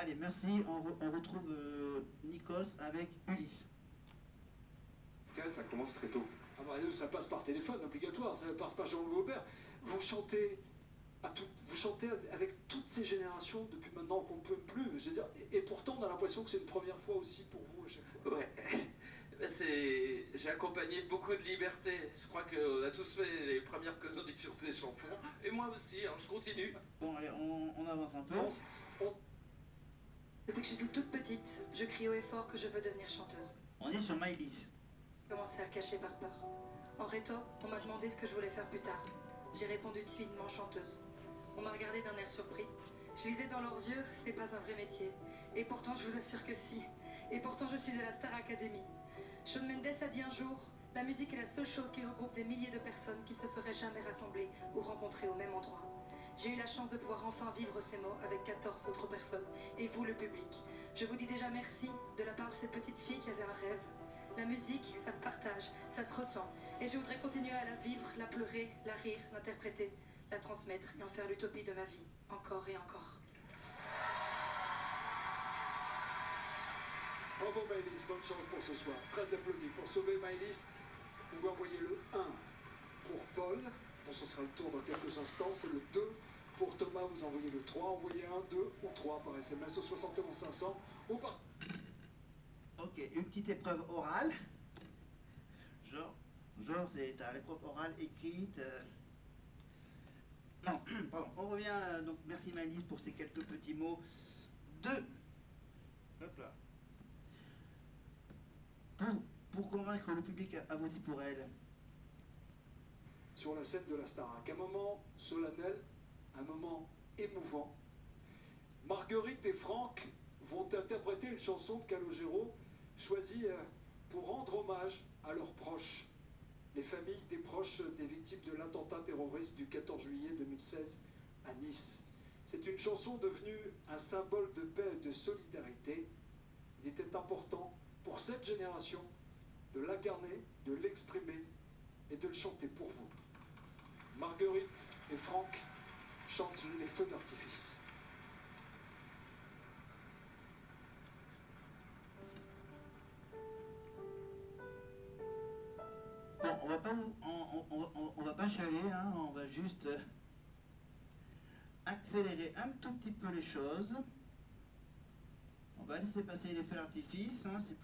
Allez, merci. On retrouve Nikos avec Ulysse. Ça commence très tôt. Ah bah nous, ça passe par téléphone, obligatoire. Ça passe par Jean-Louis Aubert. Vous chantez avec toutes ces générations depuis maintenant qu'on ne peut plus. Je veux dire, et pourtant, on a l'impression que c'est une première fois aussi pour vous à chaque fois. Ouais. J'ai accompagné beaucoup de liberté. Je crois qu'on a tous fait les premières conneries sur ces chansons. Et moi aussi, hein, je continue. Bon, allez, on avance un peu. Depuis que je suis toute petite, je crie haut et fort que je veux devenir chanteuse. On est sur Maëlys. J'ai commencé à le cacher par peur. En réto, on m'a demandé ce que je voulais faire plus tard. J'ai répondu timidement chanteuse. On m'a regardé d'un air surpris. Je lisais dans leurs yeux, ce n'est pas un vrai métier. Et pourtant, je vous assure que si. Et pourtant, je suis à la Star Academy. Shawn Mendes a dit un jour, la musique est la seule chose qui regroupe des milliers de personnes qui ne se seraient jamais rassemblées ou rencontrées au même endroit. J'ai eu la chance de pouvoir enfin vivre ces mots avec 14 autres personnes, et vous le public. Je vous dis déjà merci de la part de cette petite fille qui avait un rêve. La musique, ça se partage, ça se ressent, et je voudrais continuer à la vivre, la pleurer, la rire, l'interpréter, la transmettre et en faire l'utopie de ma vie, encore et encore. Bravo Maëlys, bonne chance pour ce soir. Très applaudi. Pour sauver Maëlys, vous pouvez envoyer le 1 pour Paul, dont ce sera le tour dans quelques instants, c'est le 2 pour Thomas, vous envoyez le 3, envoyez 1, 2 ou 3 par SMS au 71 500 ou par... Ok, une petite épreuve orale. Genre c'est l'épreuve orale écrite. Non, pardon, on revient, donc merci Maëlys pour ces quelques petits mots de... Hop là. Pour convaincre le public à voter pour elle. Sur la scène de la Starac, un moment solennel, un moment émouvant. Marguerite et Franck vont interpréter une chanson de Calogero choisie pour rendre hommage à leurs proches, les familles des proches des victimes de l'attentat terroriste du 14 juillet 2016 à Nice. C'est une chanson devenue un symbole de paix et de solidarité. Il était important pour cette génération de l'incarner, de l'exprimer et de le chanter pour vous. Marguerite et Franck chantent les feux d'artifice. Bon, on va pas chialer, hein, on va juste accélérer un tout petit peu les choses. On va laisser passer les feux d'artifice, hein, c'est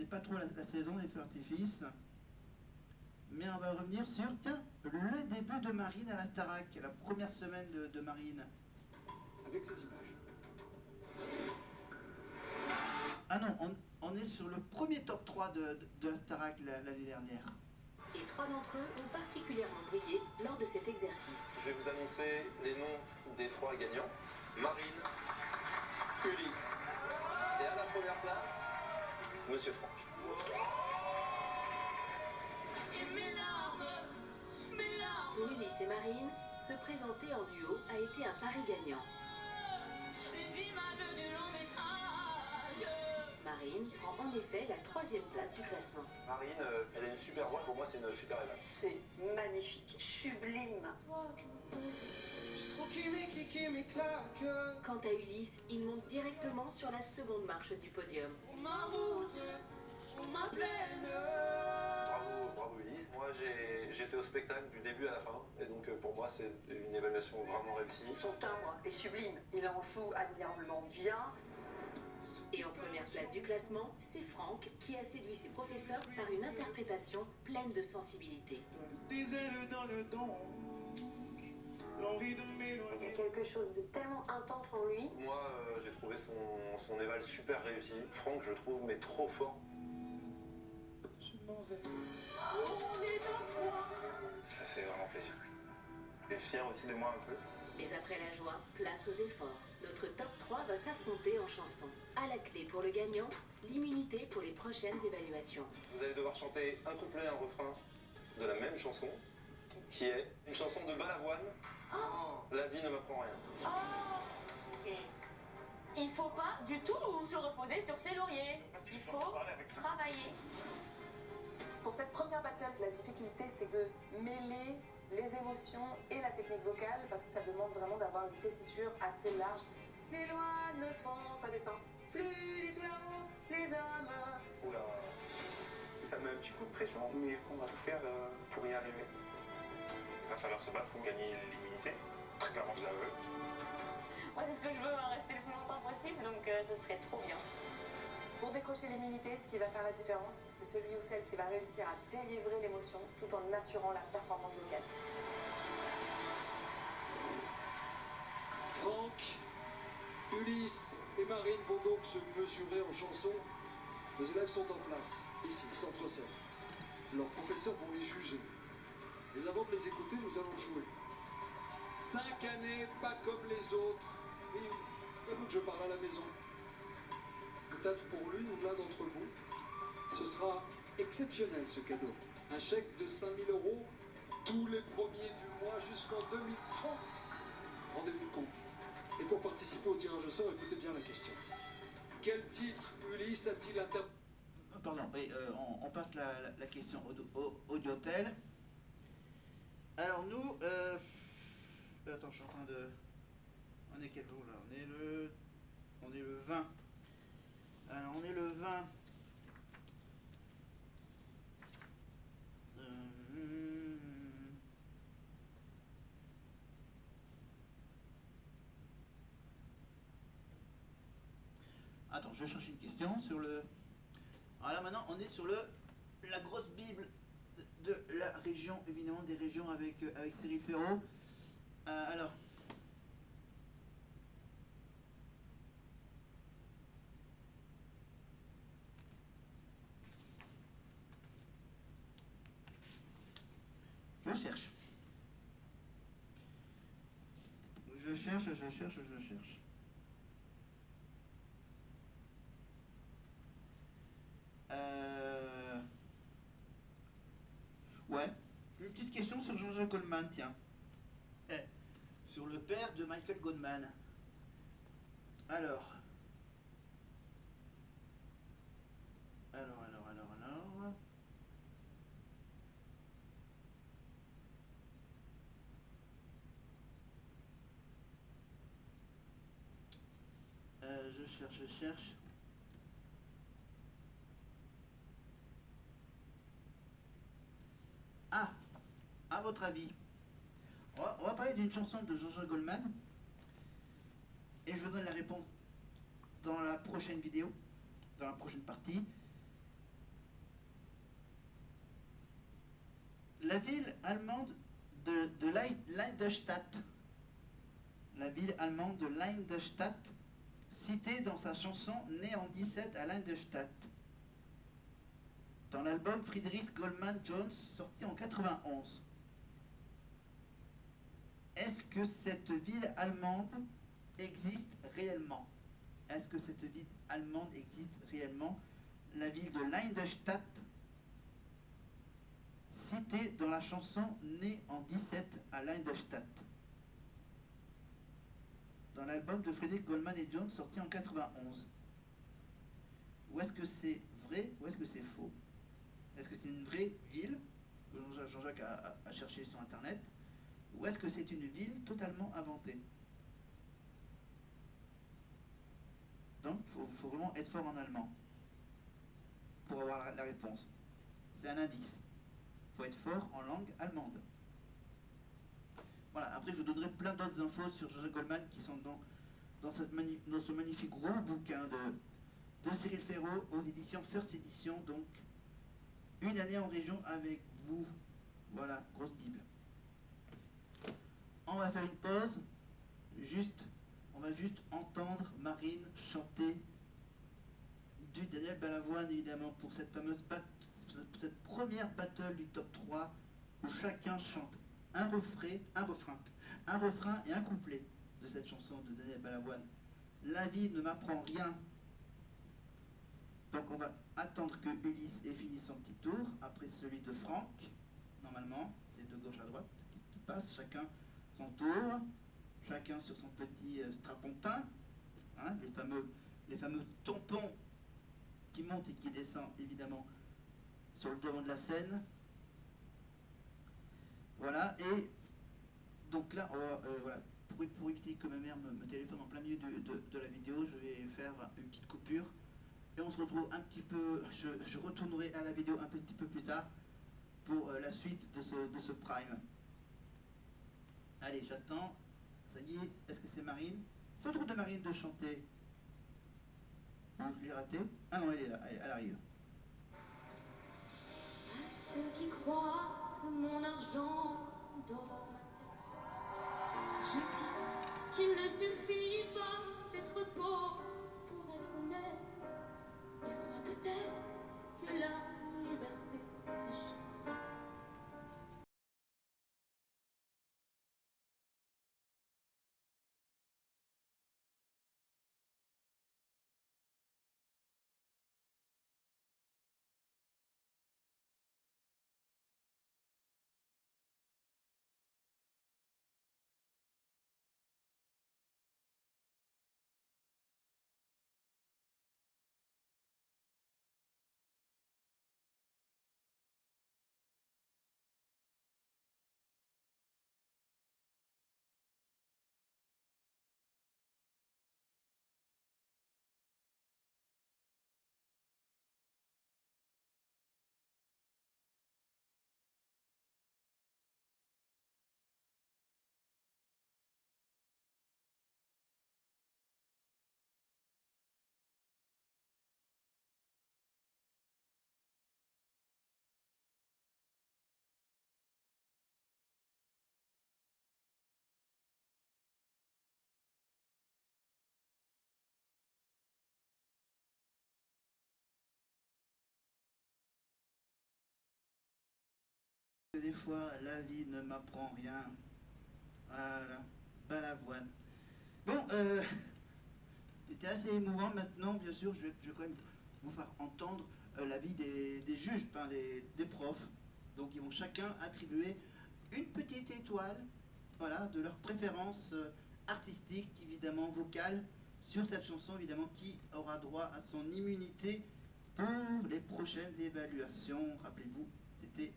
pas trop la saison des feux d'artifice. Mais on va revenir sur, tiens, le début de Marine à la Starac, la première semaine de Marine. Avec ces images. Ah non, on est sur le premier top 3 de la Starac l'année dernière. Et 3 d'entre eux ont particulièrement brillé lors de cet exercice. Je vais vous annoncer les noms des 3 gagnants. Marine, Ulysse et à la première place, Monsieur Franck. Pour Ulysse et Marine, se présenter en duo a été un pari gagnant. Marine prend en effet la 3e place du classement. Marine, elle a une super voix, pour moi c'est une super élève. C'est magnifique, sublime. Quant à Ulysse, il monte directement sur la seconde marche du podium. Bravo Ulysse. Moi j'étais au spectacle du début à la fin, et donc pour moi c'est une évaluation vraiment réussie. Son timbre est sublime, il en joue admirablement bien. Et en première place du classement, c'est Franck qui a séduit ses professeurs par une interprétation pleine de sensibilité. Il y a quelque chose de tellement intense en lui. Moi j'ai trouvé son éval super réussi. Franck je trouve mais trop fort. Ça fait vraiment plaisir. Je suis fier aussi de moi un peu. Mais après la joie, place aux efforts. Notre top 3 va s'affronter en chanson. À la clé pour le gagnant, l'immunité pour les prochaines évaluations. Vous allez devoir chanter un couplet et un refrain de la même chanson, qui est une chanson de Balavoine. La vie ne m'apprend rien. Il faut pas du tout se reposer sur ses lauriers. Il faut travailler. Pour cette première battle, la difficulté, c'est de mêler les émotions et la technique vocale, parce que ça demande vraiment d'avoir une tessiture assez large les lois ne font, ça descend, plus du tout là-haut, les hommes. Oula, ça met un petit coup de pression, mais on va tout faire pour y arriver. Il va falloir se battre pour gagner l'immunité. Très clairement, je la veux. Moi, c'est ce que je veux, hein, rester le plus longtemps possible, donc ce serait trop bien. Pour décrocher l'immunité, ce qui va faire la différence, c'est celui ou celle qui va réussir à délivrer l'émotion tout en assurant la performance vocale. Franck, Ulysse et Marine vont donc se mesurer en chanson. Les élèves sont en place, ici, centre-scène. Leurs professeurs vont les juger. Mais avant de les écouter, nous allons jouer. 5 années, pas comme les autres. Oui, c'est à vous que je parle à la maison. Peut-être pour l'une ou l'un d'entre vous, ce sera exceptionnel ce cadeau. Un chèque de 5 000 € tous les premiers du mois jusqu'en 2030. Rendez-vous compte. Et pour participer au tirage au sort, écoutez bien la question. Quel titre Ulysse a-t-il interprété? Pardon, oui, on passe la question audiotel. Alors nous, attends, je suis en train de... On est quel jour là? On est le 20. Alors on est le 20. Attends, je cherche une question sur le... Alors là maintenant on est sur la grosse Bible de la région, évidemment des régions avec Cyril Ferraud. Alors... Je cherche. Ouais, une petite question sur Jean-Jacques Goldman, tiens. Sur le père de Michael Goldman. Alors. Je cherche. Ah, à votre avis, on va parler d'une chanson de Jean-Jacques Goldman. Et je vous donne la réponse dans la prochaine vidéo, dans la prochaine partie. La ville allemande de Leidstadt, la ville allemande de Leidstadt, citée dans sa chanson Né en 17 à Leidstadt, dans l'album Friedrich Goldman Jones, sorti en 91. Est-ce que cette ville allemande existe réellement? Est-ce que cette ville allemande existe réellement? La ville de Leidstadt, citée dans la chanson Né en 17 à Leidstadt, dans l'album de Friedrich Goldman et Jones sorti en 91. Ou est-ce que c'est vrai ou est-ce que c'est faux? Est-ce que c'est une vraie ville que Jean-Jacques a cherché sur internet, ou est-ce que c'est une ville totalement inventée? Donc il faut vraiment être fort en allemand pour avoir la réponse. C'est un indice. Il faut être fort en langue allemande. Voilà, après je vous donnerai plein d'autres infos sur Jean-Jacques Goldman qui sont dans ce magnifique gros bouquin de Cyril Ferraud aux éditions First Edition, donc une année en région avec vous. Voilà, grosse Bible. On va faire une pause, on va juste entendre Marine chanter du Daniel Balavoine, évidemment, pour cette cette première battle du top 3 où chacun chante un refrain et un couplet de cette chanson de Daniel Balavoine. La vie ne m'apprend rien. Donc on va attendre que Ulysse ait fini son petit tour, après celui de Franck, normalement, c'est de gauche à droite qui passe, chacun son tour, chacun sur son petit strapontin, hein, les fameux tampons qui montent et qui descendent évidemment sur le devant de la scène. Voilà, et donc là, voilà, pour éviter que ma mère me téléphone en plein milieu de la vidéo, je vais faire une petite coupure. Et on se retrouve un petit peu, je retournerai à la vidéo un petit peu plus tard pour la suite de ce prime. Allez, j'attends. Ça y est, est-ce que c'est Marine? C'est au tour de Marine de chanter. Non, je l'ai raté. Ah non, elle est là, elle arrive. À ceux qui croient que mon argent dort ma tête, je dis qu'il ne suffit pas d'être pauvre pour être honnête. Ils croient peut-être que la liberté c'est cher. Des fois, la vie ne m'apprend rien. Voilà, pas l'avoine. Bon, c'était assez émouvant. Maintenant, bien sûr, je vais quand même vous faire entendre l'avis des juges, enfin des profs. Donc, ils vont chacun attribuer une petite étoile, voilà, de leur préférence artistique, évidemment vocale, sur cette chanson, évidemment, qui aura droit à son immunité pour les prochaines évaluations. Rappelez-vous, c'était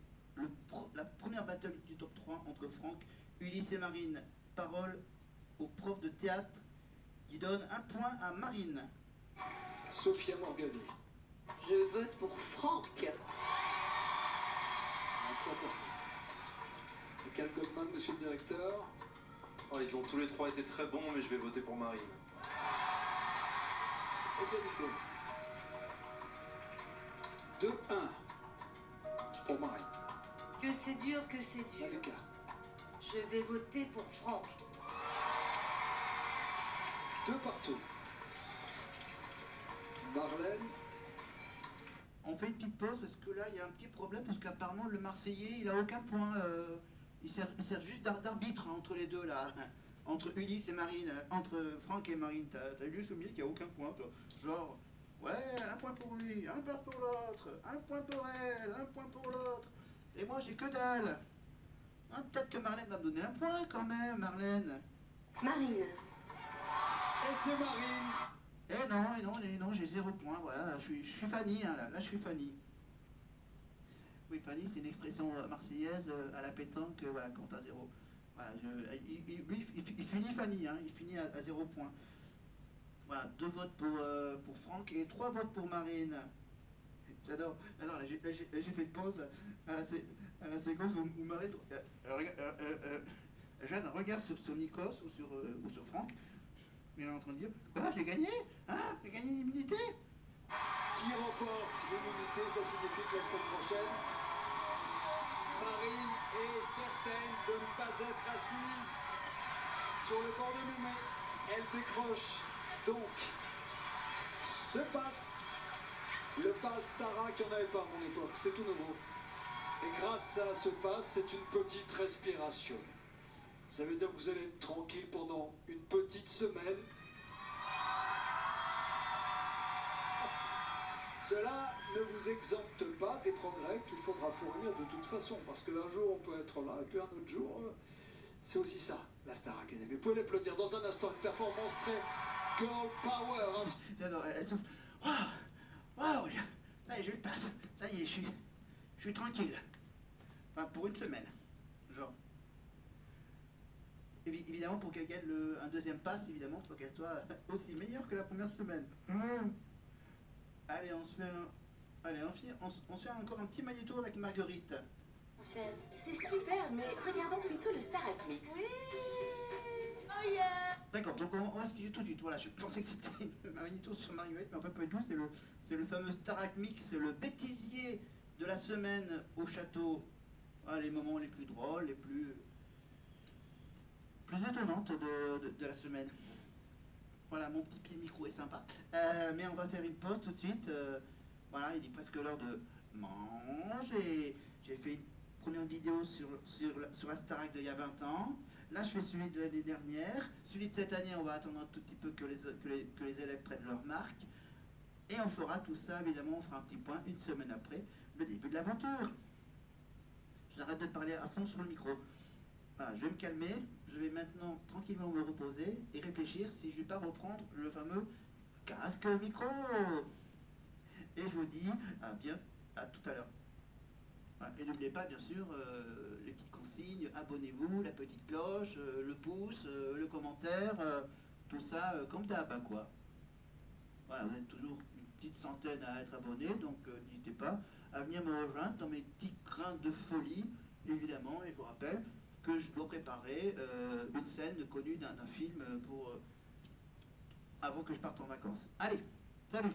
la première battle du top 3 entre Franck, Ulysse et Marine. Parole au prof de théâtre qui donne un point à Marine. Sophia Morgani. Je vote pour Franck. Un point pour Franck. Michael Goldman, monsieur le directeur. Oh, ils ont tous les trois été très bons, mais je vais voter pour Marine. Et bien Nico. 2-1 pour Marine. Que c'est dur, que c'est dur. Malika. Je vais voter pour Franck. 2 partout. Marlène. On fait une petite pause parce que là il y a un petit problème parce qu'apparemment le Marseillais il a aucun point. Il sert juste d'arbitre entre les deux là. Entre Ulysse et Marine, entre Franck et Marine. T'as lu soumis qu'il n'y a aucun point. Genre, ouais, un point pour lui, un point pour l'autre, un point pour elle, un point pour l'autre. Et moi j'ai que dalle. Ah, peut-être que Marlène va me donner un point quand même, Marlène. Marine. Et c'est Marine. Et non, j'ai 0 point, voilà, je suis Fanny, hein, là je suis Fanny. Oui, Fanny, c'est une expression marseillaise à la pétanque, voilà, quand t'as 0. Voilà, lui, il finit Fanny, hein, il finit à 0 point. Voilà, 2 votes pour Franck et 3 votes pour Marine. J'adore, là j'ai fait une pause à la séquence où Marine jette un regard sur Nikos ou sur Franck. Mais elle est en train de dire, quoi, j'ai gagné? Hein? J'ai gagné l'immunité? Qui remporte l'immunité, ça signifie que la semaine prochaine, Marine est certaine de ne pas être assise sur le banc de Loumet. Elle décroche donc ce pass, le pass Tara qui n'en avait pas à mon époque, c'est tout nouveau. Et grâce à ce pass, c'est une petite respiration. Ça veut dire que vous allez être tranquille pendant une petite semaine. Cela ne vous exempte pas des progrès qu'il faudra fournir de toute façon, parce qu'un jour on peut être là, et puis un autre jour, c'est aussi ça, la Star Academy. Vous pouvez l'applaudir dans un instant, une performance très girl power. Hein. Non, elle souffle. Waouh, ça y est, je le passe. Ça y est, je suis tranquille. Enfin, pour une semaine, genre. évidemment, pour qu'elle gagne un deuxième pass, évidemment, il faut qu'elle soit aussi meilleure que la première semaine. Allez, on se fait encore un petit magnéto avec Marguerite. C'est super, mais regardons plutôt le Starac Mix. Oh yeah. D'accord, donc on va se quitter tout de suite. Voilà, je pensais que c'était un magnéto sur Marguerite, mais en fait pas du tout. C'est le fameux Starac Mix, le bêtisier de la semaine au château. Ah, les moments les plus drôles, les plus étonnantes de la semaine. Voilà, mon petit pied de micro est sympa. Mais on va faire une pause tout de suite. Voilà, il est presque l'heure de manger. J'ai fait une première vidéo sur la Starac d'il y a 20 ans. Là, je fais celui de l'année dernière. Celui de cette année, on va attendre un tout petit peu que les élèves prennent leur marque. Et on fera tout ça, évidemment, on fera un petit point une semaine après le début de l'aventure. J'arrête de parler à fond sur le micro. Voilà, je vais me calmer, je vais maintenant tranquillement me reposer et réfléchir si je ne vais pas reprendre le fameux casque micro. Et je vous dis à tout à l'heure. Voilà, et n'oubliez pas, bien sûr, les petites consignes, abonnez-vous, la petite cloche, le pouce, le commentaire, tout ça comme d'hab, quoi. Voilà, vous êtes toujours une petite centaine à être abonnés, donc n'hésitez pas à venir me rejoindre dans mes petits grains de folie, évidemment, et je vous rappelle que je dois préparer une scène connue d'un film avant que je parte en vacances. Allez, salut!